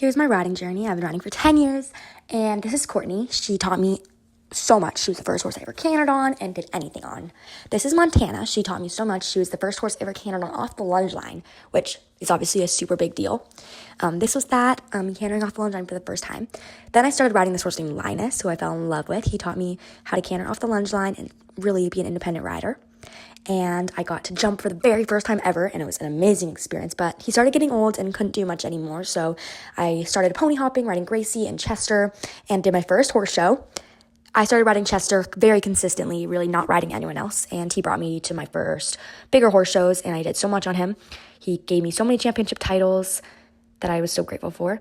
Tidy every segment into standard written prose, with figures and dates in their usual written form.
here's my riding journey. I've been riding for 10 years, and this is Courtney. She taught me so much. She was the first horse I ever cantered on and did anything on. This is Montana. She taught me so much. She was the first horse I ever cantered on off the lunge line, which is obviously a super big deal. This was that, cantering off the lunge line for the first time. Then I started riding this horse named Linus, who I fell in love with. He taught me how to canter off the lunge line and really be an independent rider. And I got to jump for the very first time ever, and it was an amazing experience, but he started getting old and couldn't do much anymore, so I started pony hopping, riding Gracie and Chester, and did my first horse show. I started riding Chester very consistently, really not riding anyone else, and he brought me to my first bigger horse shows, and I did so much on him. He gave me so many championship titles that I was so grateful for.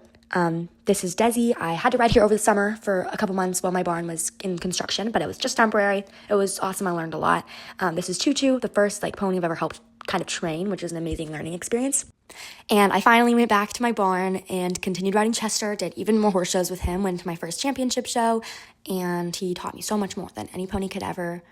This is Desi. I had to ride here over the summer for a couple months while my barn was in construction, but it was just temporary. It was awesome. I learned a lot. This is Choo Choo, the first pony I've ever helped kind of train, which was an amazing learning experience. And I finally went back to my barn and continued riding Chester, did even more horse shows with him, went to my first championship show, and he taught me so much more than any pony could ever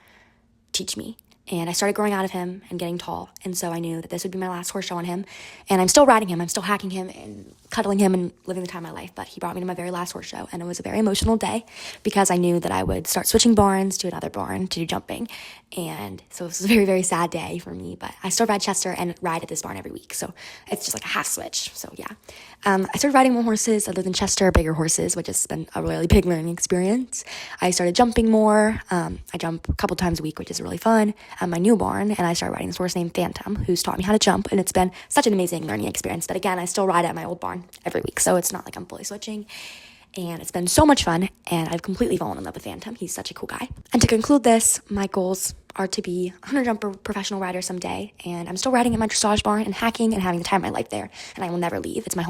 teach me. And I started growing out of him and getting tall. And so I knew that this would be my last horse show on him. And I'm still riding him. I'm still hacking him and cuddling him and living the time of my life. But he brought me to my very last horse show. And it was a very emotional day because I knew that I would start switching barns to another barn to do jumping. And so it was a very, very sad day for me. But I still ride Chester and ride at this barn every week. So it's just like a half switch. So yeah. I started riding more horses other than Chester, bigger horses, which has been a really big learning experience. I started jumping more. I jump a couple times a week, which is really fun. My new barn, and I started riding this horse named Phantom, who's taught me how to jump, and it's been such an amazing learning experience that, again, I still ride at my old barn every week, so it's not like I'm fully switching, and it's been so much fun, and I've completely fallen in love with Phantom. He's such a cool guy. And to conclude this, my goals are to be a 100-jumper professional rider someday, and I'm still riding at my dressage barn and hacking and having the time of my life there, and I will never leave. It's my home.